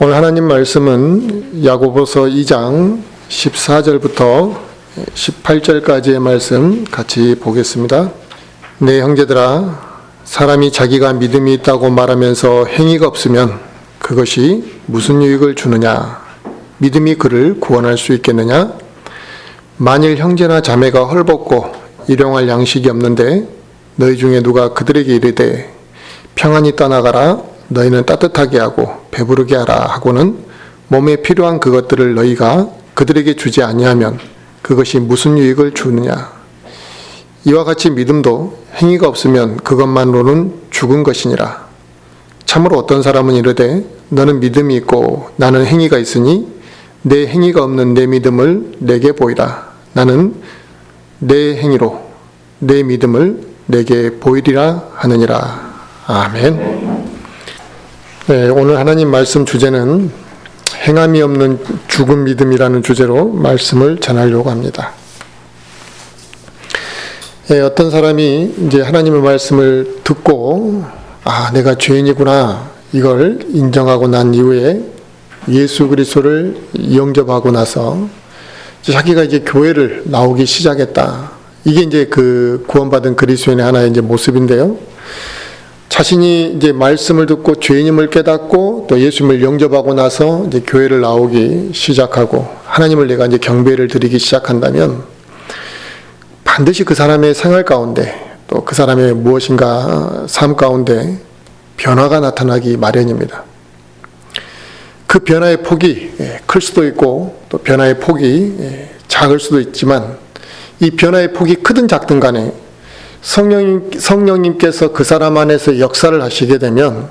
오늘 하나님 말씀은 야고보서 2장 14절부터 18절까지의 말씀 같이 보겠습니다. 내 형제들아, 사람이 자기가 믿음이 있다고 말하면서 행위가 없으면 그것이 무슨 유익을 주느냐? 믿음이 그를 구원할 수 있겠느냐? 만일 형제나 자매가 헐벗고 일용할 양식이 없는데 너희 중에 누가 그들에게 이르되 평안히 떠나가라, 너희는 따뜻하게 하고 배부르게 하라 하고는 몸에 필요한 그것들을 너희가 그들에게 주지 아니하면 그것이 무슨 유익을 주느냐? 이와 같이 믿음도 행위가 없으면 그것만으로는 죽은 것이니라. 참으로 어떤 사람은 이르되 너는 믿음이 있고 나는 행위가 있으니 내 행위가 없는 내 믿음을 내게 보이라. 나는 내 행위로 내 믿음을 내게 보이리라 하느니라. 아멘. 네, 오늘 하나님 말씀 주제는 행함이 없는 죽은 믿음이라는 주제로 말씀을 전하려고 합니다. 네, 어떤 사람이 이제 하나님의 말씀을 듣고 내가 죄인이구나 이걸 인정하고 난 이후에 예수 그리스도를 영접하고 나서 자기가 이제 교회를 나오기 시작했다. 이게 이제 그 구원받은 그리스도인의 하나의 이제 모습인데요. 자신이 이제 말씀을 듣고 죄인임을 깨닫고 또 예수님을 영접하고 나서 이제 교회를 나오기 시작하고 하나님을 내가 이제 경배를 드리기 시작한다면 반드시 그 사람의 생활 가운데 또 그 사람의 무엇인가 삶 가운데 변화가 나타나기 마련입니다. 그 변화의 폭이 클 수도 있고 또 변화의 폭이 작을 수도 있지만 이 변화의 폭이 크든 작든 간에 성령님께서 그 사람 안에서 역사를 하시게 되면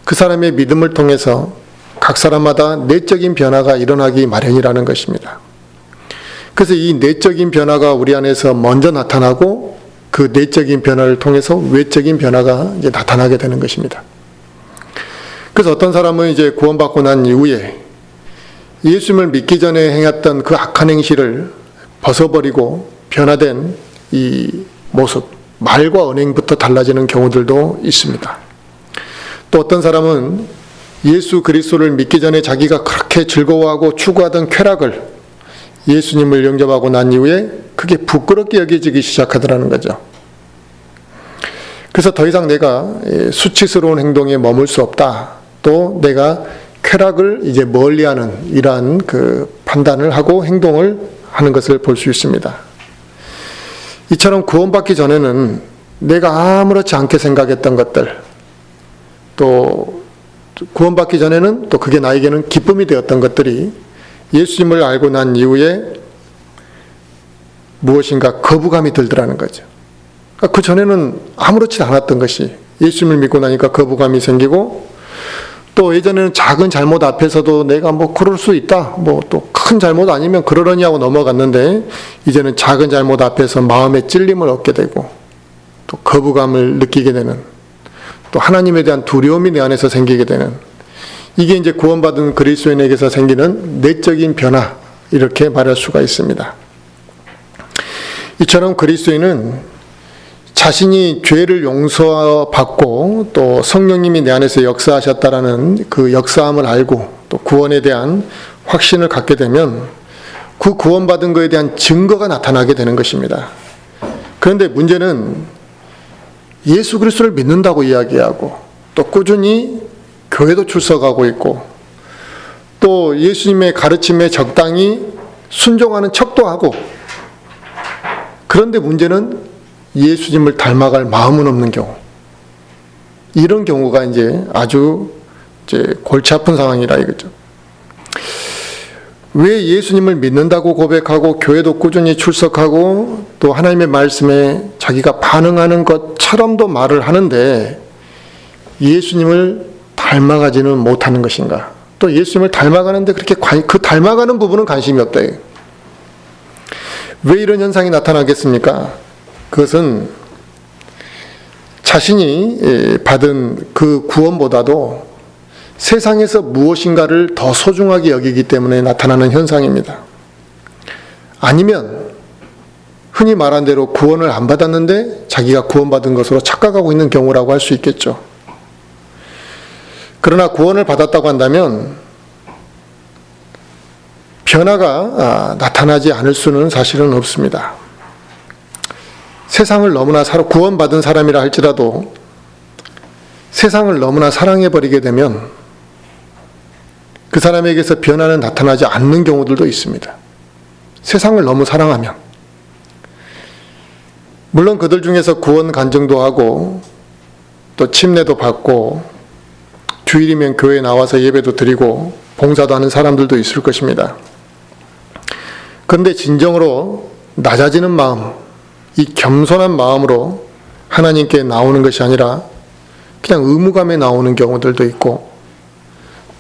그 사람의 믿음을 통해서 각 사람마다 내적인 변화가 일어나기 마련이라는 것입니다. 그래서 이 내적인 변화가 우리 안에서 먼저 나타나고 그 내적인 변화를 통해서 외적인 변화가 이제 나타나게 되는 것입니다. 그래서 어떤 사람은 이제 구원받고 난 이후에 예수님을 믿기 전에 행했던 그 악한 행실을 벗어버리고 변화된 이 모습, 말과 언행부터 달라지는 경우들도 있습니다. 또 어떤 사람은 예수 그리스도를 믿기 전에 자기가 그렇게 즐거워하고 추구하던 쾌락을 예수님을 영접하고 난 이후에 그게 부끄럽게 여겨지기 시작하더라는 거죠. 그래서 더 이상 내가 수치스러운 행동에 머물 수 없다. 또 내가 쾌락을 이제 멀리하는 이러한 그 판단을 하고 행동을 하는 것을 볼 수 있습니다. 이처럼 구원받기 전에는 내가 아무렇지 않게 생각했던 것들, 또 구원받기 전에는 또 그게 나에게는 기쁨이 되었던 것들이 예수님을 알고 난 이후에 무엇인가 거부감이 들더라는 거죠. 그 전에는 아무렇지 않았던 것이 예수님을 믿고 나니까 거부감이 생기고, 또 예전에는 작은 잘못 앞에서도 내가 그럴 수 있다, 또 큰 잘못 아니면 그러려니 하고 넘어갔는데 이제는 작은 잘못 앞에서 마음의 찔림을 얻게 되고 또 거부감을 느끼게 되는, 또 하나님에 대한 두려움이 내 안에서 생기게 되는, 이게 이제 구원받은 그리스도인에게서 생기는 내적인 변화, 이렇게 말할 수가 있습니다. 이처럼 그리스도인은 자신이 죄를 용서받고 또 성령님이 내 안에서 역사하셨다라는 그 역사함을 알고 또 구원에 대한 확신을 갖게 되면 그 구원받은 것에 대한 증거가 나타나게 되는 것입니다. 그런데 문제는 예수 그리스도를 믿는다고 이야기하고 또 꾸준히 교회도 출석하고 있고 또 예수님의 가르침에 적당히 순종하는 척도 하고, 그런데 문제는 예수님을 닮아갈 마음은 없는 경우, 이런 경우가 이제 아주 골치 아픈 상황이라 이거죠. 왜 예수님을 믿는다고 고백하고 교회도 꾸준히 출석하고 또 하나님의 말씀에 자기가 반응하는 것처럼도 말을 하는데 예수님을 닮아가지는 못하는 것인가? 또 예수님을 닮아가는데 그렇게 그 닮아가는 부분은 관심이 없다. 왜 이런 현상이 나타나겠습니까? 그것은 자신이 받은 그 구원보다도 세상에서 무엇인가를 더 소중하게 여기기 때문에 나타나는 현상입니다. 아니면 흔히 말한 대로 구원을 안 받았는데 자기가 구원받은 것으로 착각하고 있는 경우라고 할 수 있겠죠. 그러나 구원을 받았다고 한다면 변화가 나타나지 않을 수는 사실은 없습니다. 세상을 너무나 구원받은 사람이라 할지라도 세상을 너무나 사랑해버리게 되면 그 사람에게서 변화는 나타나지 않는 경우들도 있습니다. 세상을 너무 사랑하면. 물론 그들 중에서 구원 간증도 하고 또 침례도 받고 주일이면 교회에 나와서 예배도 드리고 봉사도 하는 사람들도 있을 것입니다. 그런데 진정으로 낮아지는 마음, 이 겸손한 마음으로 하나님께 나오는 것이 아니라 그냥 의무감에 나오는 경우들도 있고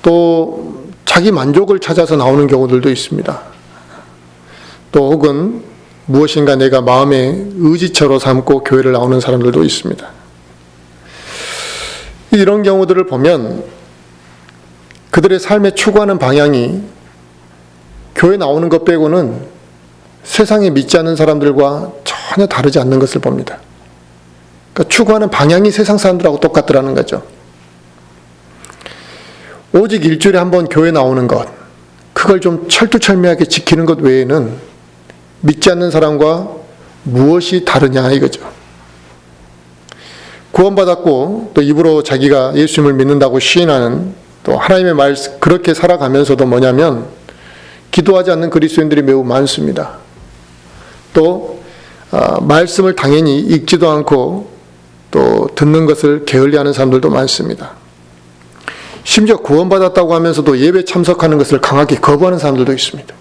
또 자기 만족을 찾아서 나오는 경우들도 있습니다. 또 혹은 무엇인가 내가 마음의 의지처로 삼고 교회를 나오는 사람들도 있습니다. 이런 경우들을 보면 그들의 삶에 추구하는 방향이 교회 나오는 것 빼고는 세상에 믿지 않는 사람들과 전혀 다르지 않는 것을 봅니다. 그러니까 추구하는 방향이 세상 사람들하고 똑같더라는 거죠. 오직 일주일에 한 번 교회 나오는 것, 그걸 좀 철두철미하게 지키는 것 외에는 믿지 않는 사람과 무엇이 다르냐 이거죠. 구원받았고 또 입으로 자기가 예수님을 믿는다고 시인하는 또 하나님의 말씀 그렇게 살아가면서도 뭐냐면 기도하지 않는 그리스도인들이 매우 많습니다. 또 말씀을 당연히 읽지도 않고 또 듣는 것을 게을리하는 사람들도 많습니다. 심지어 구원받았다고 하면서도 예배 참석하는 것을 강하게 거부하는 사람들도 있습니다.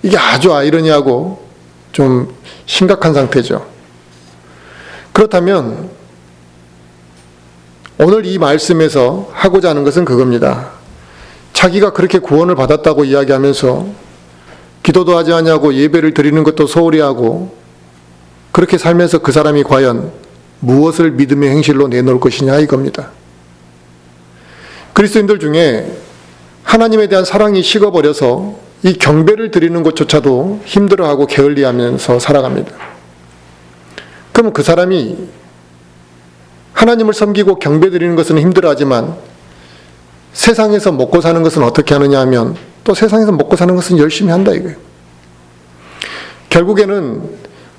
이게 아주 아이러니하고 좀 심각한 상태죠. 그렇다면 오늘 이 말씀에서 하고자 하는 것은 그겁니다. 자기가 그렇게 구원을 받았다고 이야기하면서 기도도 하지 않냐고 예배를 드리는 것도 소홀히 하고 그렇게 살면서 그 사람이 과연 무엇을 믿음의 행실로 내놓을 것이냐 이겁니다. 그리스도인들 중에 하나님에 대한 사랑이 식어버려서 이 경배를 드리는 것조차도 힘들어하고 게을리하면서 살아갑니다. 그러면 그 사람이 하나님을 섬기고 경배 드리는 것은 힘들어하지만 세상에서 먹고 사는 것은 어떻게 하느냐 하면 또 세상에서 먹고 사는 것은 열심히 한다 이거예요. 결국에는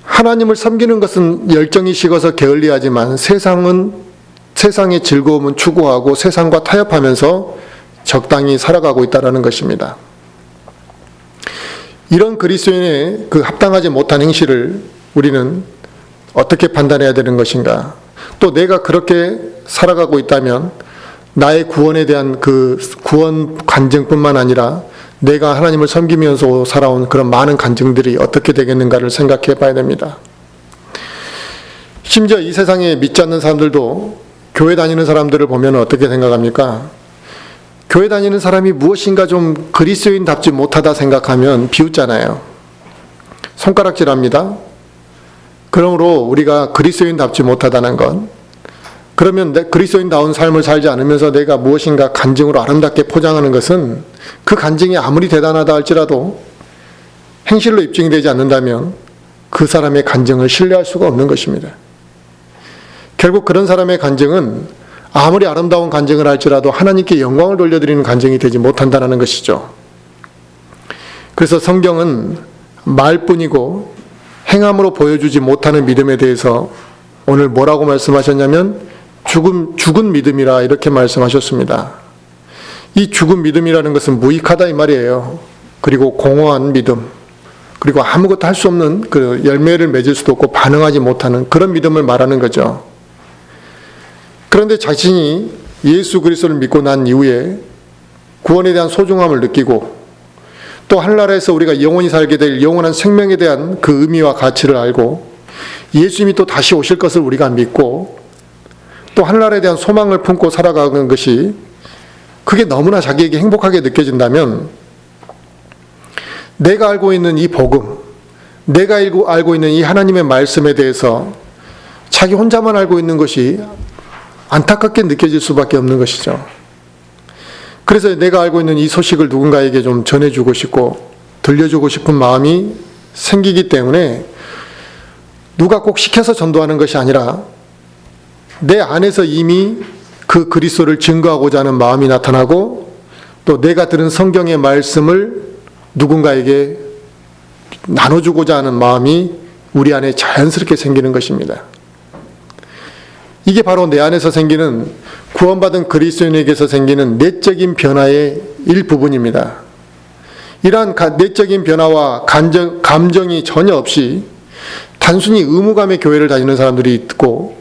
하나님을 섬기는 것은 열정이 식어서 게을리하지만 세상의 즐거움은 추구하고 세상과 타협하면서 적당히 살아가고 있다는 것입니다. 이런 그리스도인의 그 합당하지 못한 행실을 우리는 어떻게 판단해야 되는 것인가? 또 내가 그렇게 살아가고 있다면 나의 구원에 대한 그 구원 간증뿐만 아니라 내가 하나님을 섬기면서 살아온 그런 많은 간증들이 어떻게 되겠는가를 생각해 봐야 됩니다. 심지어 이 세상에 믿지 않는 사람들도 교회 다니는 사람들을 보면 어떻게 생각합니까? 교회 다니는 사람이 무엇인가 좀 그리스도인답지 못하다 생각하면 비웃잖아요. 손가락질합니다. 그러므로 우리가 그리스도인답지 못하다는 건 그러면 그리스도인다운 삶을 살지 않으면서 내가 무엇인가 간증으로 아름답게 포장하는 것은 그 간증이 아무리 대단하다 할지라도 행실로 입증되지 않는다면 그 사람의 간증을 신뢰할 수가 없는 것입니다. 결국 그런 사람의 간증은 아무리 아름다운 간증을 할지라도 하나님께 영광을 돌려드리는 간증이 되지 못한다는 것이죠. 그래서 성경은 말뿐이고 행함으로 보여주지 못하는 믿음에 대해서 오늘 뭐라고 말씀하셨냐면 죽은 믿음이라 이렇게 말씀하셨습니다. 이 죽은 믿음이라는 것은 무익하다 이 말이에요. 그리고 공허한 믿음, 그리고 아무것도 할 수 없는 그 열매를 맺을 수도 없고 반응하지 못하는 그런 믿음을 말하는 거죠. 그런데 자신이 예수 그리스도를 믿고 난 이후에 구원에 대한 소중함을 느끼고 또 하늘나라에서 우리가 영원히 살게 될 영원한 생명에 대한 그 의미와 가치를 알고 예수님이 또 다시 오실 것을 우리가 믿고 또 하늘나라에 대한 소망을 품고 살아가는 것이 그게 너무나 자기에게 행복하게 느껴진다면 내가 알고 있는 이 복음, 내가 알고 있는 이 하나님의 말씀에 대해서 자기 혼자만 알고 있는 것이 안타깝게 느껴질 수밖에 없는 것이죠. 그래서 내가 알고 있는 이 소식을 누군가에게 좀 전해주고 싶고 들려주고 싶은 마음이 생기기 때문에 누가 꼭 시켜서 전도하는 것이 아니라 내 안에서 이미 그 그리스도를 증거하고자 하는 마음이 나타나고 또 내가 들은 성경의 말씀을 누군가에게 나눠주고자 하는 마음이 우리 안에 자연스럽게 생기는 것입니다. 이게 바로 내 안에서 생기는, 구원받은 그리스도인에게서 생기는 내적인 변화의 일부분입니다. 이러한 내적인 변화와 감정이 전혀 없이 단순히 의무감의 교회를 다니는 사람들이 있고,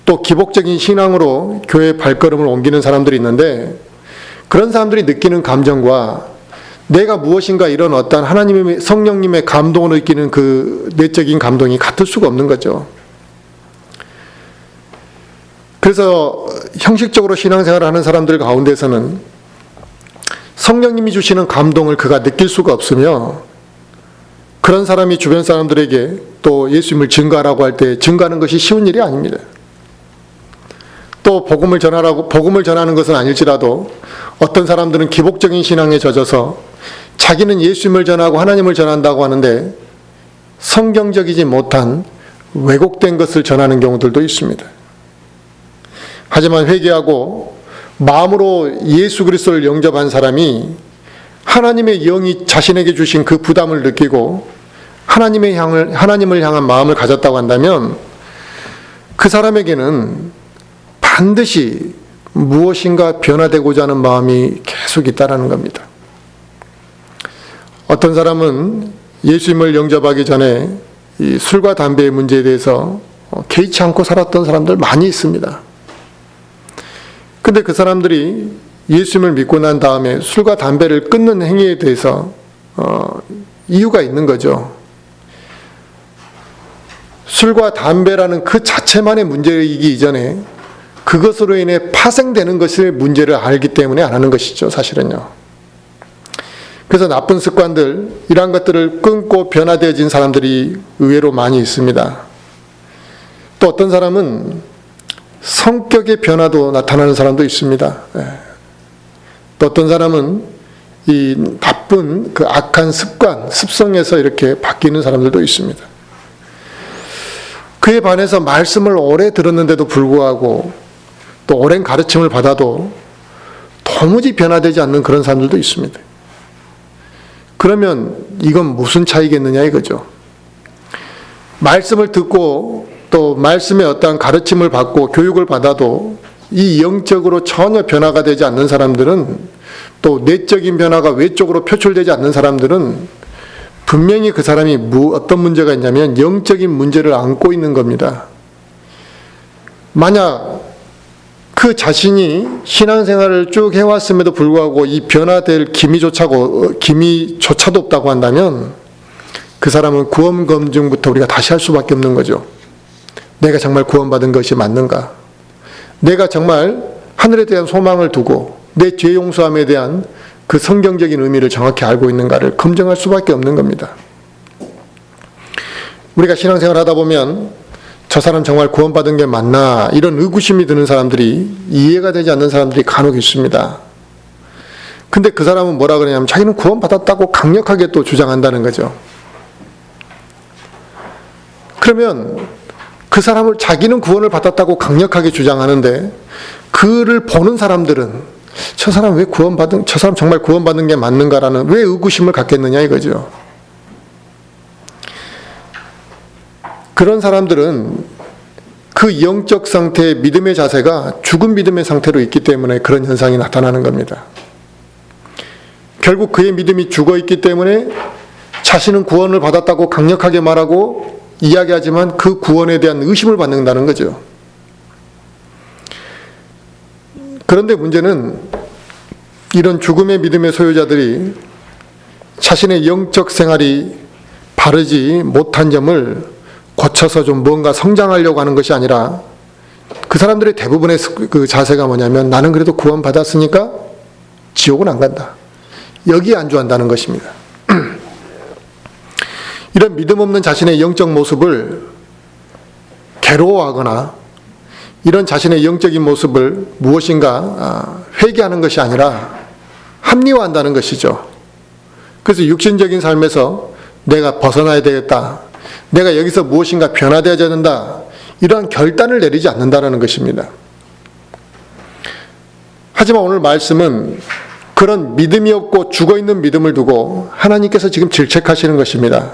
또 기복적인 신앙으로 교회 발걸음을 옮기는 사람들이 있는데, 그런 사람들이 느끼는 감정과 내가 무엇인가 이런 어떤 하나님의 성령님의 감동으로 느끼는 그 내적인 감동이 같을 수가 없는 거죠. 그래서 형식적으로 신앙생활을 하는 사람들 가운데서는 성령님이 주시는 감동을 그가 느낄 수가 없으며, 그런 사람이 주변 사람들에게 또 예수님을 증거하라고 할 때 증거하는 것이 쉬운 일이 아닙니다. 또 복음을 전하는 것은 아닐지라도 어떤 사람들은 기복적인 신앙에 젖어서 자기는 예수님을 전하고 하나님을 전한다고 하는데 성경적이지 못한 왜곡된 것을 전하는 경우들도 있습니다. 하지만 회개하고 마음으로 예수 그리스도를 영접한 사람이 하나님의 영이 자신에게 주신 그 부담을 느끼고 하나님을 향한 마음을 가졌다고 한다면, 그 사람에게는 반드시 무엇인가 변화되고자 하는 마음이 계속 있다는 겁니다. 어떤 사람은 예수님을 영접하기 전에 이 술과 담배의 문제에 대해서 개의치 않고 살았던 사람들 많이 있습니다. 근데 그 사람들이 예수님을 믿고 난 다음에 술과 담배를 끊는 행위에 대해서 이유가 있는 거죠. 술과 담배라는 그 자체만의 문제이기 이전에 그것으로 인해 파생되는 것을 문제를 알기 때문에 안 하는 것이죠, 사실은요. 그래서 나쁜 습관들, 이러한 것들을 끊고 변화되어진 사람들이 의외로 많이 있습니다. 또 어떤 사람은 성격의 변화도 나타나는 사람도 있습니다. 또 어떤 사람은 이 나쁜 그 악한 습성에서 이렇게 바뀌는 사람들도 있습니다. 그에 반해서 말씀을 오래 들었는데도 불구하고 또 오랜 가르침을 받아도 도무지 변화되지 않는 그런 사람들도 있습니다. 그러면 이건 무슨 차이겠느냐 이거죠. 말씀을 듣고 또 말씀의 어떠한 가르침을 받고 교육을 받아도 이 영적으로 전혀 변화가 되지 않는 사람들은, 또 내적인 변화가 외적으로 표출되지 않는 사람들은 분명히 그 사람이 어떤 문제가 있냐면 영적인 문제를 안고 있는 겁니다. 만약 그 자신이 신앙생활을 쭉 해왔음에도 불구하고 이 변화될 기미조차도 없다고 한다면 그 사람은 구원 검증부터 우리가 다시 할 수밖에 없는 거죠. 내가 정말 구원받은 것이 맞는가? 내가 정말 하늘에 대한 소망을 두고 내 죄 용서함에 대한 그 성경적인 의미를 정확히 알고 있는가를 검증할 수밖에 없는 겁니다. 우리가 신앙생활을 하다 보면 저 사람 정말 구원받은 게 맞나, 이런 의구심이 드는 사람들이, 이해가 되지 않는 사람들이 간혹 있습니다. 근데 그 사람은 뭐라 그러냐면 자기는 구원받았다고 강력하게 또 주장한다는 거죠. 그러면 그 사람을, 자기는 구원을 받았다고 강력하게 주장하는데 그를 보는 사람들은 저 사람 정말 구원받은 게 맞는가라는 왜 의구심을 갖겠느냐 이거죠. 그런 사람들은 그 영적 상태의 믿음의 자세가 죽은 믿음의 상태로 있기 때문에 그런 현상이 나타나는 겁니다. 결국 그의 믿음이 죽어 있기 때문에 자신은 구원을 받았다고 강력하게 말하고 이야기하지만 그 구원에 대한 의심을 받는다는 거죠. 그런데 문제는 이런 죽음의 믿음의 소유자들이 자신의 영적 생활이 바르지 못한 점을 고쳐서 좀 뭔가 성장하려고 하는 것이 아니라, 그 사람들의 대부분의 그 자세가 뭐냐면 나는 그래도 구원받았으니까 지옥은 안 간다, 여기에 안주한다는 것입니다. 이런 믿음 없는 자신의 영적 모습을 괴로워하거나 이런 자신의 영적인 모습을 무엇인가 회개하는 것이 아니라 합리화한다는 것이죠. 그래서 육신적인 삶에서 내가 벗어나야 되겠다, 내가 여기서 무엇인가 변화되어야 된다, 이러한 결단을 내리지 않는다는 것입니다. 하지만 오늘 말씀은 그런 믿음이 없고 죽어있는 믿음을 두고 하나님께서 지금 질책하시는 것입니다.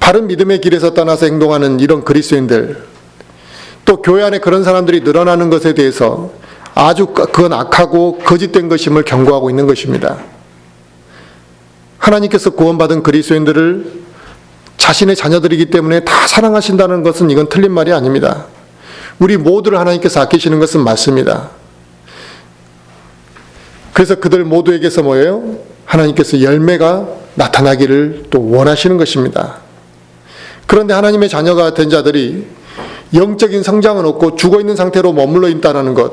바른 믿음의 길에서 떠나서 행동하는 이런 그리스도인들, 또 교회 안에 그런 사람들이 늘어나는 것에 대해서 아주 그건 악하고 거짓된 것임을 경고하고 있는 것입니다. 하나님께서 구원받은 그리스도인들을 자신의 자녀들이기 때문에 다 사랑하신다는 것은 이건 틀린 말이 아닙니다. 우리 모두를 하나님께서 아끼시는 것은 맞습니다. 그래서 그들 모두에게서 뭐예요? 하나님께서 열매가 나타나기를 또 원하시는 것입니다. 그런데 하나님의 자녀가 된 자들이 영적인 성장은 없고 죽어있는 상태로 머물러 있다는 것,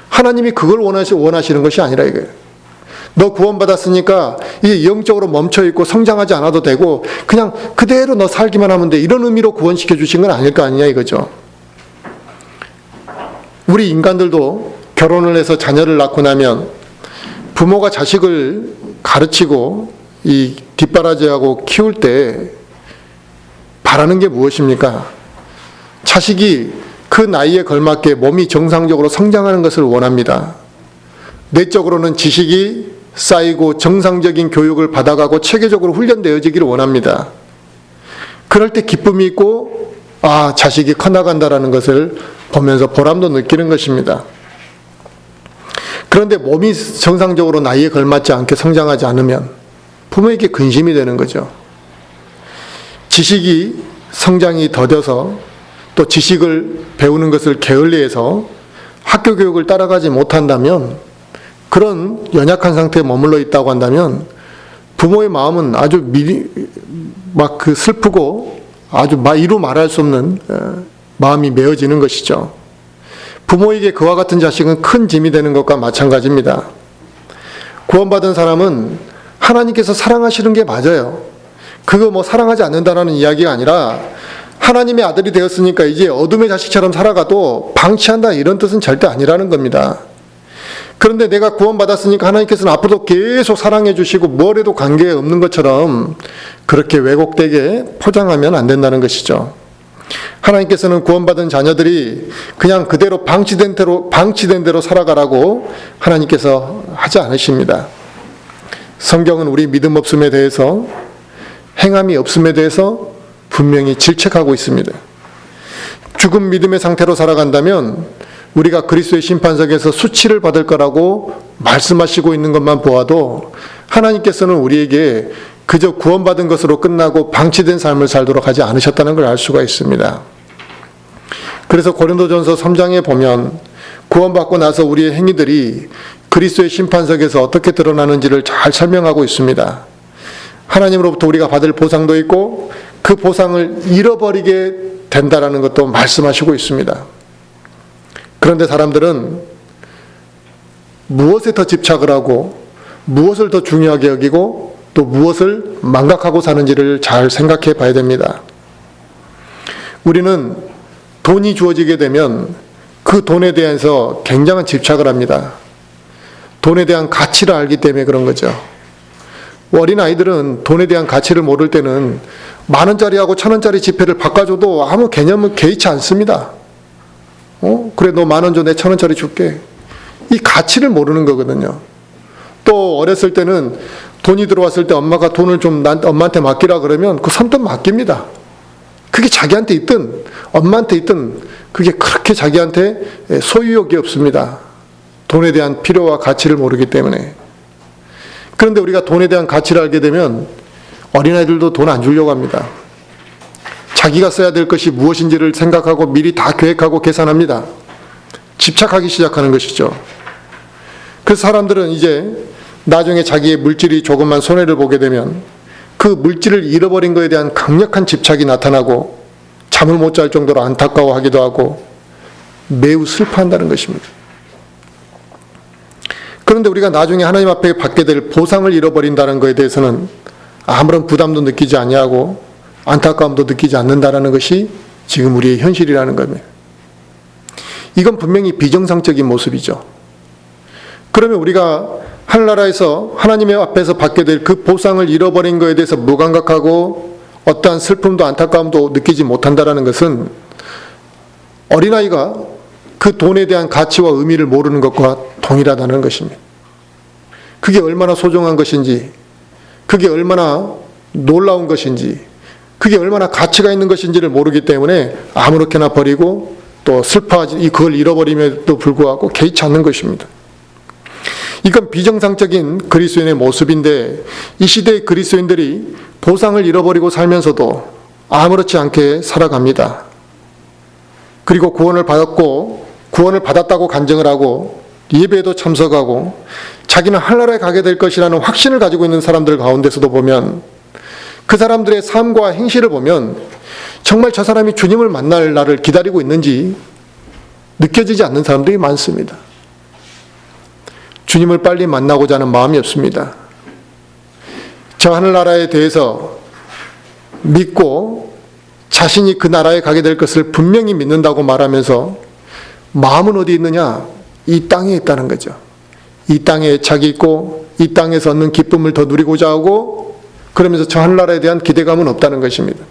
하나님이 그걸 원하시는 것이 아니라 이거예요. 너 구원받았으니까 이제 영적으로 멈춰있고 성장하지 않아도 되고 그냥 그대로 너 살기만 하면 돼, 이런 의미로 구원시켜 주신 건 아닐 거 아니냐 이거죠. 우리 인간들도 결혼을 해서 자녀를 낳고 나면 부모가 자식을 가르치고 이 뒷바라지하고 키울 때 바라는 게 무엇입니까? 자식이 그 나이에 걸맞게 몸이 정상적으로 성장하는 것을 원합니다. 내적으로는 지식이 쌓이고 정상적인 교육을 받아가고 체계적으로 훈련되어지기를 원합니다. 그럴 때 기쁨이 있고 자식이 커나간다라는 것을 보면서 보람도 느끼는 것입니다. 그런데 몸이 정상적으로 나이에 걸맞지 않게 성장하지 않으면 부모에게 근심이 되는 거죠. 지식이 성장이 더뎌서 또 지식을 배우는 것을 게을리해서 학교 교육을 따라가지 못한다면, 그런 연약한 상태에 머물러 있다고 한다면 부모의 마음은 아주 슬프고 아주 이루 말할 수 없는 마음이 메어지는 것이죠. 부모에게 그와 같은 자식은 큰 짐이 되는 것과 마찬가지입니다. 구원받은 사람은 하나님께서 사랑하시는 게 맞아요. 그거 사랑하지 않는다라는 이야기가 아니라 하나님의 아들이 되었으니까 이제 어둠의 자식처럼 살아가도 방치한다, 이런 뜻은 절대 아니라는 겁니다. 그런데 내가 구원받았으니까 하나님께서는 앞으로도 계속 사랑해 주시고 뭘 해도 관계없는 것처럼 그렇게 왜곡되게 포장하면 안 된다는 것이죠. 하나님께서는 구원받은 자녀들이 그냥 그대로 방치된 대로 살아가라고 하나님께서 하지 않으십니다. 성경은 우리 믿음 없음에 대해서, 행함이 없음에 대해서 분명히 질책하고 있습니다. 죽은 믿음의 상태로 살아간다면 우리가 그리스도의 심판석에서 수치를 받을 거라고 말씀하시고 있는 것만 보아도 하나님께서는 우리에게 그저 구원받은 것으로 끝나고 방치된 삶을 살도록 하지 않으셨다는 걸 알 수가 있습니다. 그래서 고린도전서 3장에 보면 구원받고 나서 우리의 행위들이 그리스도의 심판석에서 어떻게 드러나는지를 잘 설명하고 있습니다. 하나님으로부터 우리가 받을 보상도 있고 그 보상을 잃어버리게 된다라는 것도 말씀하시고 있습니다. 그런데 사람들은 무엇에 더 집착을 하고 무엇을 더 중요하게 여기고 또 무엇을 망각하고 사는지를 잘 생각해 봐야 됩니다. 우리는 돈이 주어지게 되면 그 돈에 대해서 굉장한 집착을 합니다. 돈에 대한 가치를 알기 때문에 그런 거죠. 어린아이들은 돈에 대한 가치를 모를 때는 10,000원짜리하고 1,000원짜리 지폐를 바꿔줘도 아무 개념은 개의치 않습니다. 그래, 너 10,000원 줘, 내 1,000원짜리 줄게. 이 가치를 모르는 거거든요. 또 어렸을 때는 돈이 들어왔을 때 엄마가 돈을 좀 엄마한테 맡기라 그러면 그 선뜻 맡깁니다. 그게 자기한테 있든 엄마한테 있든 그게 그렇게 자기한테 소유욕이 없습니다. 돈에 대한 필요와 가치를 모르기 때문에. 그런데 우리가 돈에 대한 가치를 알게 되면 어린아이들도 돈 안 주려고 합니다. 자기가 써야 될 것이 무엇인지를 생각하고 미리 다 계획하고 계산합니다. 집착하기 시작하는 것이죠. 그래서 사람들은 이제 나중에 자기의 물질이 조금만 손해를 보게 되면 그 물질을 잃어버린 것에 대한 강력한 집착이 나타나고 잠을 못 잘 정도로 안타까워하기도 하고 매우 슬퍼한다는 것입니다. 그런데 우리가 나중에 하나님 앞에 받게 될 보상을 잃어버린다는 것에 대해서는 아무런 부담도 느끼지 아니하고 안타까움도 느끼지 않는다는 것이 지금 우리의 현실이라는 겁니다. 이건 분명히 비정상적인 모습이죠. 그러면 우리가 하늘나라에서 하나님의 앞에서 받게 될 그 보상을 잃어버린 것에 대해서 무감각하고 어떠한 슬픔도 안타까움도 느끼지 못한다는 것은 어린아이가 그 돈에 대한 가치와 의미를 모르는 것과 동일하다는 것입니다. 그게 얼마나 소중한 것인지, 그게 얼마나 놀라운 것인지, 그게 얼마나 가치가 있는 것인지를 모르기 때문에 아무렇게나 버리고 또 슬퍼하지, 그걸 잃어버림에도 불구하고 개의치 않는 것입니다. 이건 비정상적인 그리스도인의 모습인데, 이 시대의 그리스도인들이 보상을 잃어버리고 살면서도 아무렇지 않게 살아갑니다. 그리고 구원을 받았다고 간증을 하고 예배에도 참석하고 자기는 하늘나라에 가게 될 것이라는 확신을 가지고 있는 사람들 가운데서도 보면, 그 사람들의 삶과 행실을 보면 정말 저 사람이 주님을 만날 날을 기다리고 있는지 느껴지지 않는 사람들이 많습니다. 주님을 빨리 만나고자 하는 마음이 없습니다. 저 하늘나라에 대해서 믿고 자신이 그 나라에 가게 될 것을 분명히 믿는다고 말하면서 마음은 어디 있느냐? 이 땅에 있다는 거죠. 이 땅에 애착이 있고 이 땅에서 얻는 기쁨을 더 누리고자 하고, 그러면서 저 하늘나라에 대한 기대감은 없다는 것입니다.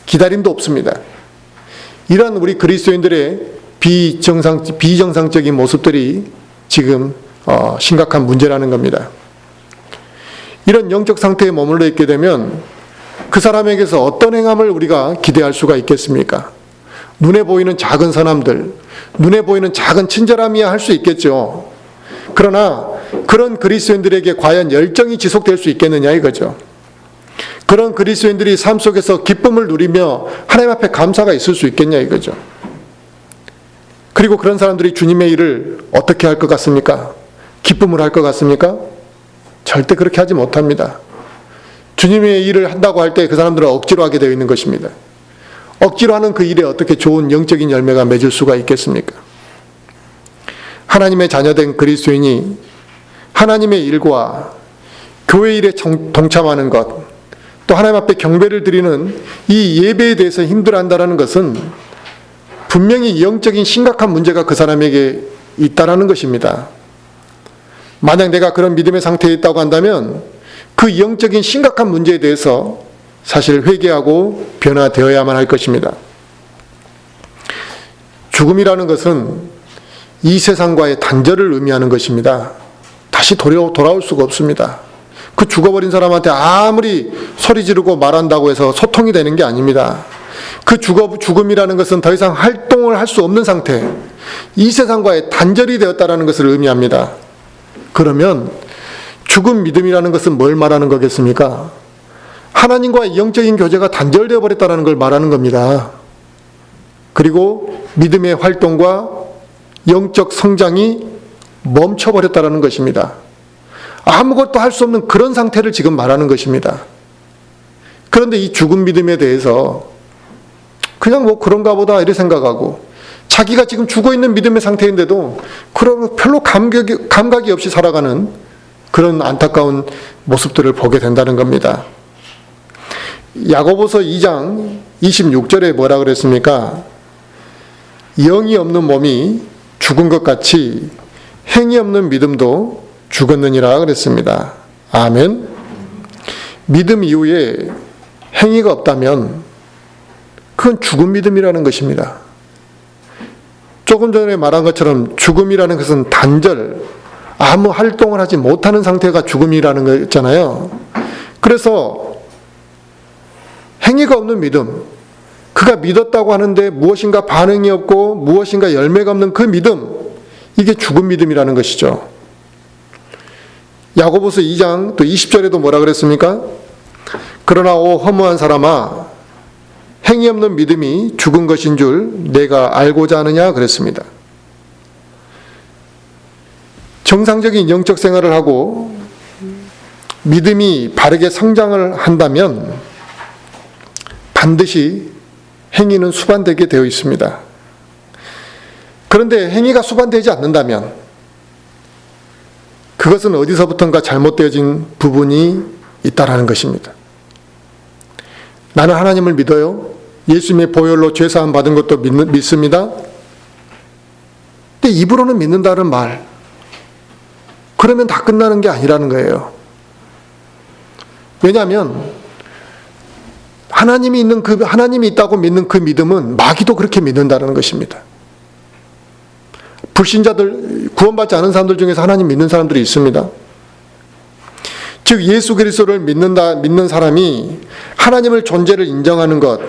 기다림도 없습니다. 이러한 우리 그리스도인들의 비정상적인 모습들이 지금 심각한 문제라는 겁니다. 이런 영적 상태에 머물러 있게 되면 그 사람에게서 어떤 행함을 우리가 기대할 수가 있겠습니까? 눈에 보이는 작은 선함들, 눈에 보이는 작은 친절함이야 할 수 있겠죠. 그러나 그런 그리스도인들에게 과연 열정이 지속될 수 있겠느냐 이거죠. 그런 그리스도인들이 삶 속에서 기쁨을 누리며 하나님 앞에 감사가 있을 수 있겠냐 이거죠. 그리고 그런 사람들이 주님의 일을 어떻게 할 것 같습니까? 기쁨을 할 것 같습니까? 절대 그렇게 하지 못합니다. 주님의 일을 한다고 할 때 그 사람들은 억지로 하게 되어 있는 것입니다. 억지로 하는 그 일에 어떻게 좋은 영적인 열매가 맺을 수가 있겠습니까? 하나님의 자녀된 그리스도인이 하나님의 일과 교회 일에 동참하는 것, 또 하나님 앞에 경배를 드리는 이 예배에 대해서 힘들어한다는 것은 분명히 영적인 심각한 문제가 그 사람에게 있다라는 것입니다. 만약 내가 그런 믿음의 상태에 있다고 한다면 그 영적인 심각한 문제에 대해서 사실 회개하고 변화되어야만 할 것입니다. 죽음이라는 것은 이 세상과의 단절을 의미하는 것입니다. 다시 돌아올 수가 없습니다. 그 죽어버린 사람한테 아무리 소리 지르고 말한다고 해서 소통이 되는 게 아닙니다. 그 죽음이라는 것은 더 이상 활동을 할 수 없는 상태, 이 세상과의 단절이 되었다는 것을 의미합니다. 그러면 죽은 믿음이라는 것은 뭘 말하는 거겠습니까? 하나님과의 영적인 교제가 단절되어 버렸다는 걸 말하는 겁니다. 그리고 믿음의 활동과 영적 성장이 멈춰버렸다는 것입니다. 아무것도 할 수 없는 그런 상태를 지금 말하는 것입니다. 그런데 이 죽은 믿음에 대해서 그냥 뭐 그런가 보다 이렇게 생각하고, 자기가 지금 죽어있는 믿음의 상태인데도 그런 별로 감각이 없이 살아가는 그런 안타까운 모습들을 보게 된다는 겁니다. 야고보서 2장 26절에 뭐라 그랬습니까? 영이 없는 몸이 죽은 것 같이 행위 없는 믿음도 죽었느니라 그랬습니다. 아멘. 믿음 이후에 행위가 없다면 그건 죽은 믿음이라는 것입니다. 조금 전에 말한 것처럼 죽음이라는 것은 단절, 아무 활동을 하지 못하는 상태가 죽음이라는 거잖아요. 그래서 행위가 없는 믿음, 그가 믿었다고 하는데 무엇인가 반응이 없고 무엇인가 열매가 없는 그 믿음, 이게 죽은 믿음이라는 것이죠. 야고보서 2장 또 20절에도 뭐라 그랬습니까? 그러나 오 허무한 사람아, 행위 없는 믿음이 죽은 것인 줄 내가 알고자 하느냐 그랬습니다. 정상적인 영적 생활을 하고 믿음이 바르게 성장을 한다면 반드시 행위는 수반되게 되어 있습니다. 그런데 행위가 수반되지 않는다면 그것은 어디서부턴가 잘못되어진 부분이 있다라는 것입니다. 나는 하나님을 믿어요. 예수님의 보혈로 죄사함 받은 것도 믿습니다. 근데 입으로는 믿는다는 말, 그러면 다 끝나는 게 아니라는 거예요. 왜냐하면 하나님이 있다고 믿는 그 믿음은 마귀도 그렇게 믿는다는 것입니다. 불신자들, 구원받지 않은 사람들 중에서 하나님 믿는 사람들이 있습니다. 즉 예수 그리스도를 믿는 사람이 하나님의 존재를 인정하는 것,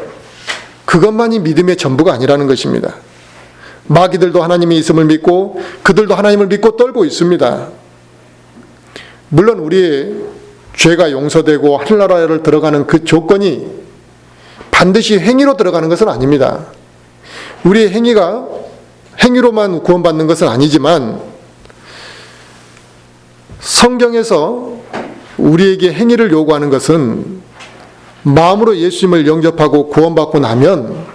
그것만이 믿음의 전부가 아니라는 것입니다. 마귀들도 하나님이 있음을 믿고 그들도 하나님을 믿고 떨고 있습니다. 물론 우리의 죄가 용서되고 하늘나라를 들어가는 그 조건이 반드시 행위로 들어가는 것은 아닙니다. 우리의 행위로만 구원받는 것은 아니지만 성경에서 우리에게 행위를 요구하는 것은 마음으로 예수님을 영접하고 구원받고 나면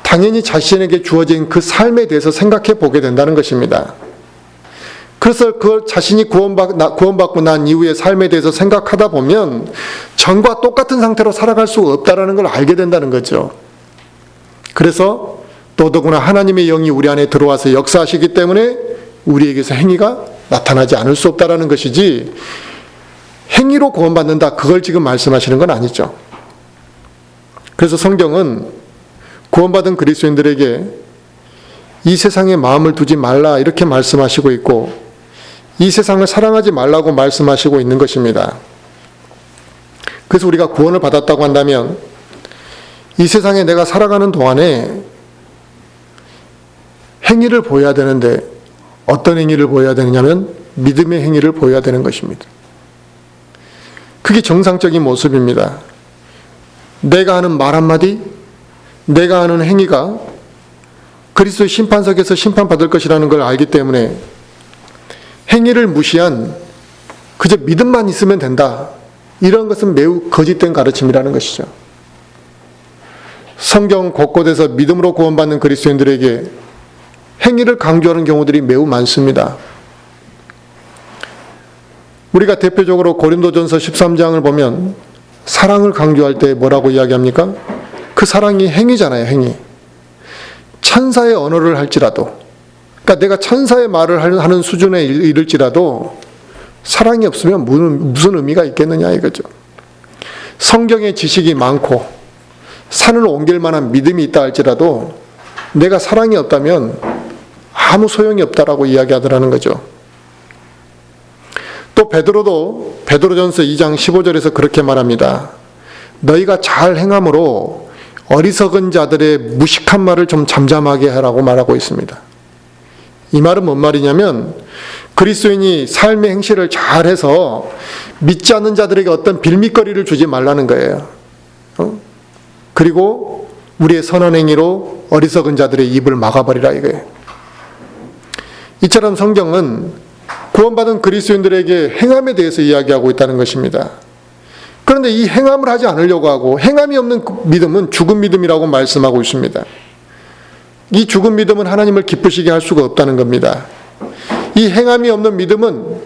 당연히 자신에게 주어진 그 삶에 대해서 생각해 보게 된다는 것입니다. 그래서 그 자신이 구원받고 난 이후의 삶에 대해서 생각하다 보면 전과 똑같은 상태로 살아갈 수 없다는 걸 알게 된다는 거죠. 그래서 더더구나 하나님의 영이 우리 안에 들어와서 역사하시기 때문에 우리에게서 행위가 나타나지 않을 수 없다는 것이지, 행위로 구원받는다, 그걸 지금 말씀하시는 건 아니죠. 그래서 성경은 구원받은 그리스도인들에게 이 세상에 마음을 두지 말라 이렇게 말씀하시고 있고, 이 세상을 사랑하지 말라고 말씀하시고 있는 것입니다. 그래서 우리가 구원을 받았다고 한다면 이 세상에 내가 살아가는 동안에 행위를 보여야 되는데, 어떤 행위를 보여야 되느냐면 믿음의 행위를 보여야 되는 것입니다. 그게 정상적인 모습입니다. 내가 하는 말 한마디, 내가 하는 행위가 그리스도의 심판석에서 심판받을 것이라는 걸 알기 때문에 행위를 무시한 그저 믿음만 있으면 된다, 이런 것은 매우 거짓된 가르침이라는 것이죠. 성경 곳곳에서 믿음으로 구원받는 그리스도인들에게 행위를 강조하는 경우들이 매우 많습니다. 우리가 대표적으로 고린도전서 13장을 보면 사랑을 강조할 때 뭐라고 이야기합니까? 그 사랑이 행위잖아요, 행위. 천사의 언어를 할지라도, 그러니까 내가 천사의 말을 하는 수준에 이를지라도 사랑이 없으면 무슨 의미가 있겠느냐 이거죠. 성경의 지식이 많고 산을 옮길 만한 믿음이 있다 할지라도 내가 사랑이 없다면 아무 소용이 없다라고 이야기하더라는 거죠. 또 베드로도 베드로전서 2장 15절에서 그렇게 말합니다. 너희가 잘 행함으로 어리석은 자들의 무식한 말을 좀 잠잠하게 하라고 말하고 있습니다. 이 말은 뭔 말이냐면 그리스도인이 삶의 행실을 잘해서 믿지 않는 자들에게 어떤 빌미거리를 주지 말라는 거예요. 그리고 우리의 선한 행위로 어리석은 자들의 입을 막아버리라 이거예요. 이처럼 성경은 구원받은 그리스도인들에게 행함에 대해서 이야기하고 있다는 것입니다. 그런데 이 행함을 하지 않으려고 하고 행함이 없는 믿음은 죽은 믿음이라고 말씀하고 있습니다. 이 죽은 믿음은 하나님을 기쁘시게 할 수가 없다는 겁니다. 이 행함이 없는 믿음은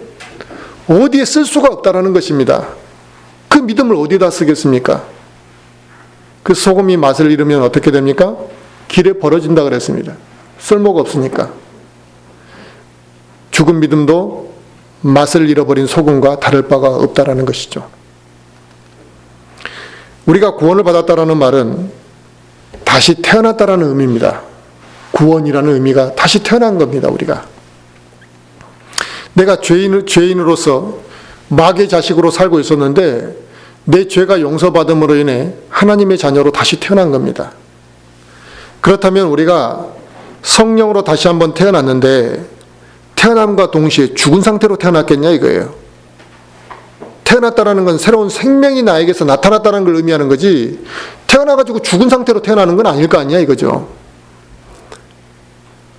어디에 쓸 수가 없다는 것입니다. 그 믿음을 어디다 쓰겠습니까? 그 소금이 맛을 잃으면 어떻게 됩니까? 길에 버려진다 그랬습니다. 쓸모가 없으니까. 죽은 믿음도 맛을 잃어버린 소금과 다를 바가 없다라는 것이죠. 우리가 구원을 받았다라는 말은 다시 태어났다라는 의미입니다. 구원이라는 의미가 다시 태어난 겁니다, 우리가. 내가 죄인으로서 마귀의 자식으로 살고 있었는데 내 죄가 용서받음으로 인해 하나님의 자녀로 다시 태어난 겁니다. 그렇다면 우리가 성령으로 다시 한번 태어났는데 태어남과 동시에 죽은 상태로 태어났겠냐 이거예요. 태어났다라는 건 새로운 생명이 나에게서 나타났다는 걸 의미하는 거지 태어나가지고 죽은 상태로 태어나는 건 아닐 거 아니야 이거죠.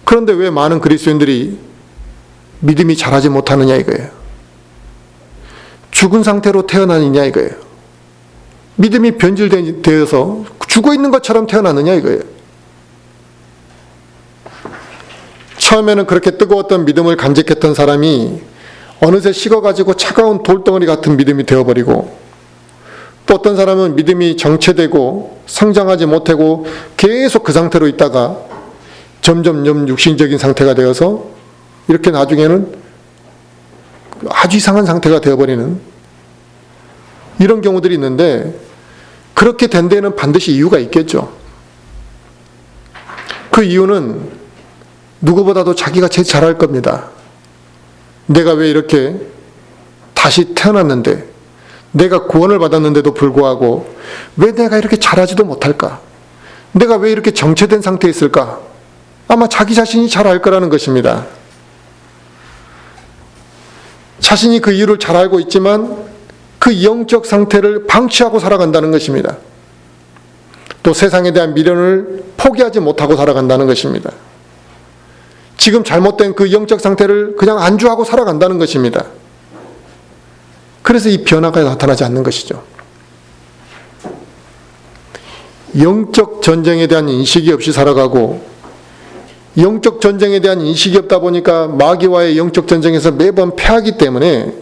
그런데 왜 많은 그리스도인들이 믿음이 자라지 못하느냐 이거예요. 죽은 상태로 태어나느냐 이거예요. 믿음이 변질되어서 죽어있는 것처럼 태어나느냐 이거예요. 처음에는 그렇게 뜨거웠던 믿음을 간직했던 사람이 어느새 식어가지고 차가운 돌덩어리 같은 믿음이 되어버리고, 또 어떤 사람은 믿음이 정체되고 성장하지 못하고 계속 그 상태로 있다가 점점 육신적인 상태가 되어서 이렇게 나중에는 아주 이상한 상태가 되어버리는 이런 경우들이 있는데, 그렇게 된 데에는 반드시 이유가 있겠죠. 그 이유는 누구보다도 자기가 제일 잘 알 겁니다. 내가 왜 이렇게 다시 태어났는데 내가 구원을 받았는데도 불구하고 왜 내가 이렇게 잘하지도 못할까? 내가 왜 이렇게 정체된 상태에 있을까? 아마 자기 자신이 잘 알 거라는 것입니다. 자신이 그 이유를 잘 알고 있지만 그 영적 상태를 방치하고 살아간다는 것입니다. 또 세상에 대한 미련을 포기하지 못하고 살아간다는 것입니다. 지금 잘못된 그 영적 상태를 그냥 안주하고 살아간다는 것입니다. 그래서 이 변화가 나타나지 않는 것이죠. 영적 전쟁에 대한 인식이 없이 살아가고 영적 전쟁에 대한 인식이 없다 보니까 마귀와의 영적 전쟁에서 매번 패하기 때문에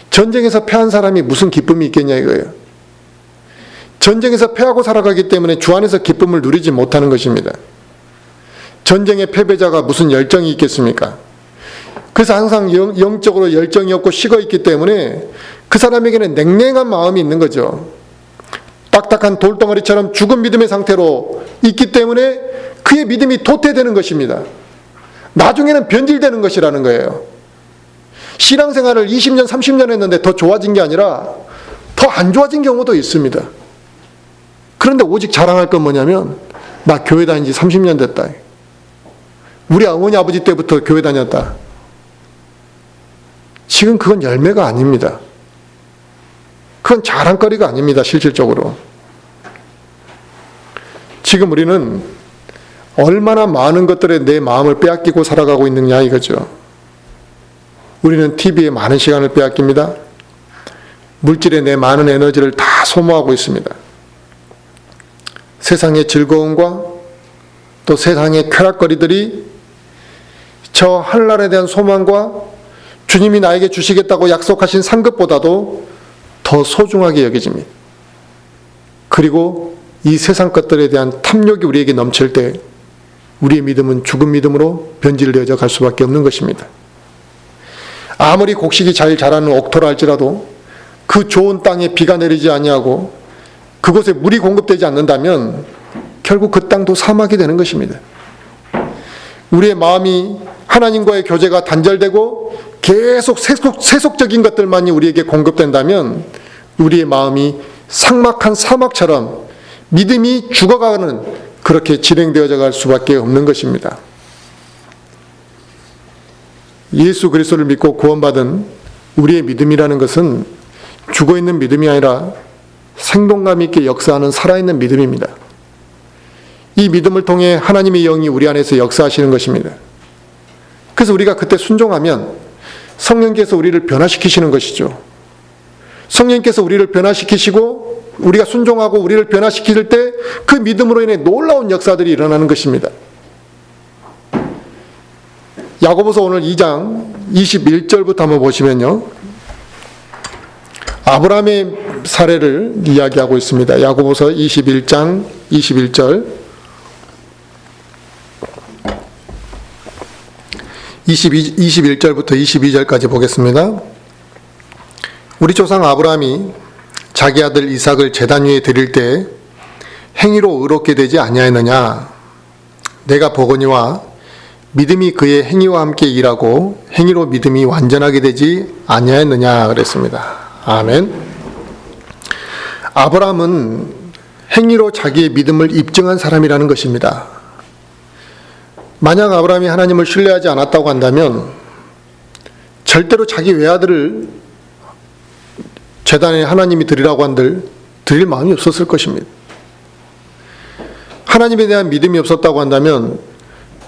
전쟁에서 패한 사람이 무슨 기쁨이 있겠냐 이거예요. 전쟁에서 패하고 살아가기 때문에 주 안에서 기쁨을 누리지 못하는 것입니다. 전쟁의 패배자가 무슨 열정이 있겠습니까? 그래서 항상 영적으로 열정이 없고 식어있기 때문에 그 사람에게는 냉랭한 마음이 있는 거죠. 딱딱한 돌덩어리처럼 죽은 믿음의 상태로 있기 때문에 그의 믿음이 도태되는 것입니다. 나중에는 변질되는 것이라는 거예요. 신앙생활을 20년, 30년 했는데 더 좋아진 게 아니라 더 안 좋아진 경우도 있습니다. 그런데 오직 자랑할 건 뭐냐면 나 교회 다닌 지 30년 됐다. 우리 어머니 아버지 때부터 교회 다녔다. 지금 그건 열매가 아닙니다. 그건 자랑거리가 아닙니다. 실질적으로. 지금 우리는 얼마나 많은 것들에 내 마음을 빼앗기고 살아가고 있느냐 이거죠. 우리는 TV에 많은 시간을 빼앗깁니다. 물질에 내 많은 에너지를 다 소모하고 있습니다. 세상의 즐거움과 또 세상의 쾌락거리들이 저 하늘나라에 대한 소망과 주님이 나에게 주시겠다고 약속하신 상급보다도 더 소중하게 여겨집니다. 그리고 이 세상 것들에 대한 탐욕이 우리에게 넘칠 때 우리의 믿음은 죽은 믿음으로 변질되어져 갈 수밖에 없는 것입니다. 아무리 곡식이 잘 자라는 옥토라 할지라도 그 좋은 땅에 비가 내리지 아니하고 그곳에 물이 공급되지 않는다면 결국 그 땅도 사막이 되는 것입니다. 우리의 마음이 하나님과의 교제가 단절되고 계속 세속적인 것들만이 우리에게 공급된다면 우리의 마음이 삭막한 사막처럼 믿음이 죽어가는 그렇게 진행되어져 갈 수밖에 없는 것입니다. 예수 그리스도를 믿고 구원받은 우리의 믿음이라는 것은 죽어있는 믿음이 아니라 생동감 있게 역사하는 살아있는 믿음입니다. 이 믿음을 통해 하나님의 영이 우리 안에서 역사하시는 것입니다. 그래서 우리가 그때 순종하면 성령께서 우리를 변화시키시는 것이죠. 성령께서 우리를 변화시키시고 우리가 순종하고 우리를 변화시킬 때 그 믿음으로 인해 놀라운 역사들이 일어나는 것입니다. 야고보서 오늘 2장 21절부터 한번 보시면요. 아브라함의 사례를 이야기하고 있습니다. 야고보서 21장 21절 21절부터 22절까지 보겠습니다. 우리 조상 아브라함이 자기 아들 이삭을 제단 위에 드릴 때 행위로 의롭게 되지 아니하였느냐? 내가 보거니와 믿음이 그의 행위와 함께 일하고 행위로 믿음이 완전하게 되지 아니하였느냐 그랬습니다. 아멘. 아브라함은 행위로 자기의 믿음을 입증한 사람이라는 것입니다. 만약 아브라함이 하나님을 신뢰하지 않았다고 한다면 절대로 자기 외아들을 제단에 하나님이 드리라고 한들 드릴 마음이 없었을 것입니다. 하나님에 대한 믿음이 없었다고 한다면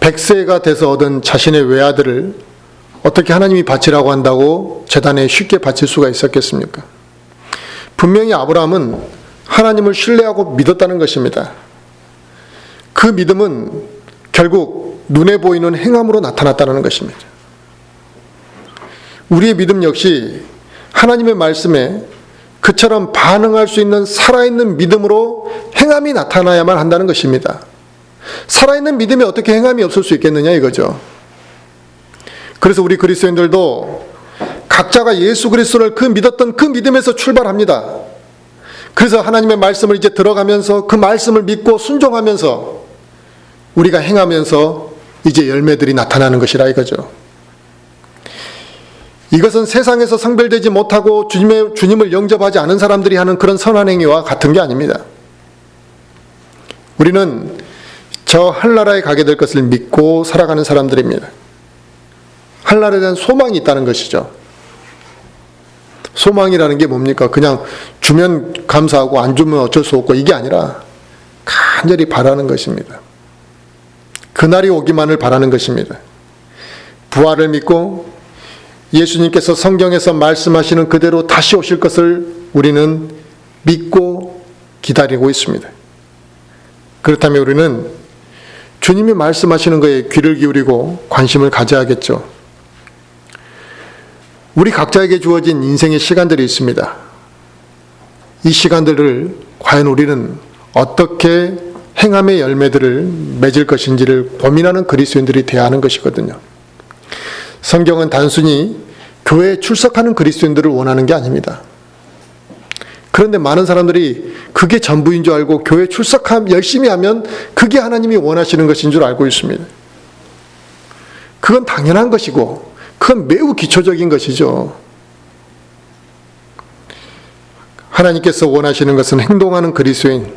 100세가 돼서 얻은 자신의 외아들을 어떻게 하나님이 바치라고 한다고 제단에 쉽게 바칠 수가 있었겠습니까? 분명히 아브라함은 하나님을 신뢰하고 믿었다는 것입니다. 그 믿음은 결국 눈에 보이는 행함으로 나타났다는 것입니다. 우리의 믿음 역시 하나님의 말씀에 그처럼 반응할 수 있는 살아있는 믿음으로 행함이 나타나야만 한다는 것입니다. 살아있는 믿음에 어떻게 행함이 없을 수 있겠느냐 이거죠. 그래서 우리 그리스도인들도 각자가 예수 그리스도를 믿었던 그 믿음에서 출발합니다. 그래서 하나님의 말씀을 이제 들어가면서 그 말씀을 믿고 순종하면서 우리가 행하면서 이제 열매들이 나타나는 것이라 이거죠. 이것은 세상에서 성별되지 못하고 주님을 영접하지 않은 사람들이 하는 그런 선한 행위와 같은 게 아닙니다. 우리는 저 하늘나라에 가게 될 것을 믿고 살아가는 사람들입니다. 하늘나라에 대한 소망이 있다는 것이죠. 소망이라는 게 뭡니까? 그냥 주면 감사하고 안 주면 어쩔 수 없고 이게 아니라 간절히 바라는 것입니다. 그날이 오기만을 바라는 것입니다. 부활을 믿고 예수님께서 성경에서 말씀하시는 그대로 다시 오실 것을 우리는 믿고 기다리고 있습니다. 그렇다면 우리는 주님이 말씀하시는 것에 귀를 기울이고 관심을 가져야겠죠. 우리 각자에게 주어진 인생의 시간들이 있습니다. 이 시간들을 과연 우리는 어떻게 행함의 열매들을 맺을 것인지를 고민하는 그리스도인들이 되어야 하는 것이거든요. 성경은 단순히 교회에 출석하는 그리스도인들을 원하는 게 아닙니다. 그런데 많은 사람들이 그게 전부인 줄 알고 교회 열심히 하면 그게 하나님이 원하시는 것인 줄 알고 있습니다. 그건 당연한 것이고 그건 매우 기초적인 것이죠. 하나님께서 원하시는 것은 행동하는 그리스도인,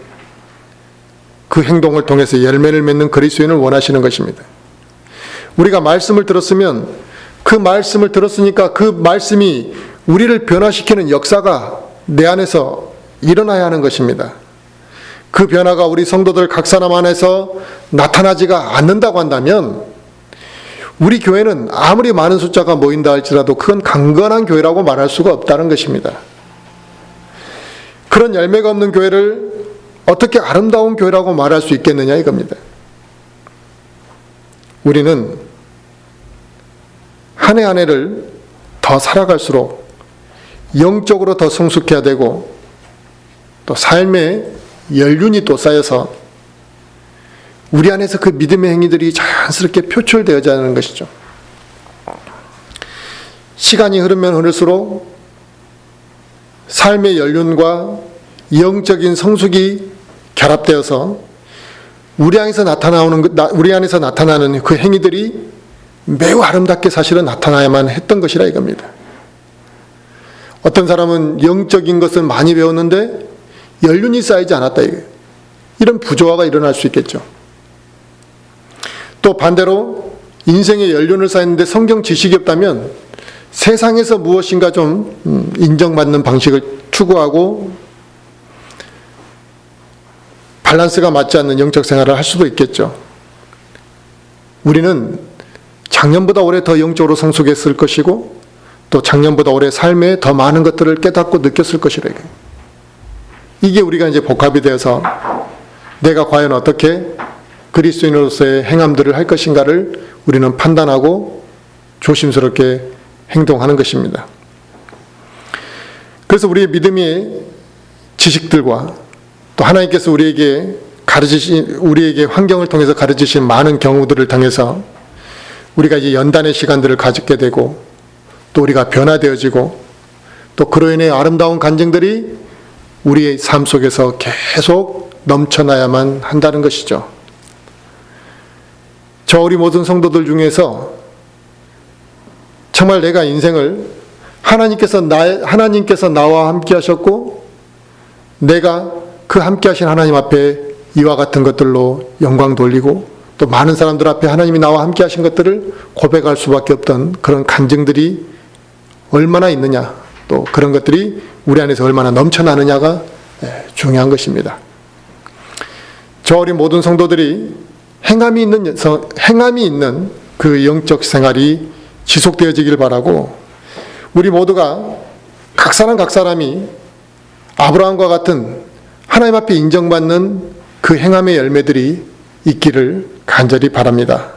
그 행동을 통해서 열매를 맺는 그리스도인을 원하시는 것입니다. 우리가 말씀을 들었으면 그 말씀을 들었으니까 그 말씀이 우리를 변화시키는 역사가 내 안에서 일어나야 하는 것입니다. 그 변화가 우리 성도들 각 사람 안에서 나타나지가 않는다고 한다면 우리 교회는 아무리 많은 숫자가 모인다 할지라도 그건 강건한 교회라고 말할 수가 없다는 것입니다. 그런 열매가 없는 교회를 어떻게 아름다운 교회라고 말할 수 있겠느냐 이겁니다. 우리는 한 해 한 해를 더 살아갈수록 영적으로 더 성숙해야 되고 또 삶의 연륜이 또 쌓여서 우리 안에서 그 믿음의 행위들이 자연스럽게 표출되어야 하는 것이죠. 시간이 흐르면 흐를수록 삶의 연륜과 영적인 성숙이 결합되어서 우리 안에서 나타나는 그 행위들이 매우 아름답게 사실은 나타나야만 했던 것이라 이겁니다. 어떤 사람은 영적인 것을 많이 배웠는데 연륜이 쌓이지 않았다 이거예요. 이런 부조화가 일어날 수 있겠죠. 또 반대로 인생의 연륜을 쌓였는데 성경 지식이 없다면 세상에서 무엇인가 좀 인정받는 방식을 추구하고 밸런스가 맞지 않는 영적 생활을 할 수도 있겠죠. 우리는 작년보다 올해 더 영적으로 성숙했을 것이고 또 작년보다 올해 삶에 더 많은 것들을 깨닫고 느꼈을 것이라. 이게 우리가 이제 복합이 되어서 내가 과연 어떻게 그리스도인으로서의 행함들을 할 것인가를 우리는 판단하고 조심스럽게 행동하는 것입니다. 그래서 우리의 믿음의 지식들과 또 하나님께서 우리에게 환경을 통해서 가르치신 많은 경우들을 통해서 우리가 이제 연단의 시간들을 가지게 되고 또 우리가 변화되어지고 또 그로 인해 아름다운 간증들이 우리의 삶 속에서 계속 넘쳐나야만 한다는 것이죠. 저 우리 모든 성도들 중에서 정말 내가 인생을 하나님께서 나와 함께 하셨고 내가 그 함께 하신 하나님 앞에 이와 같은 것들로 영광 돌리고 또 많은 사람들 앞에 하나님이 나와 함께 하신 것들을 고백할 수밖에 없던 그런 간증들이 얼마나 있느냐, 또 그런 것들이 우리 안에서 얼마나 넘쳐나느냐가 중요한 것입니다. 저 우리 모든 성도들이 행함이 있는 그 영적 생활이 지속되어지길 바라고 우리 모두가 각 사람이 아브라함과 같은 하나님 앞에 인정받는 그 행함의 열매들이 있기를 간절히 바랍니다.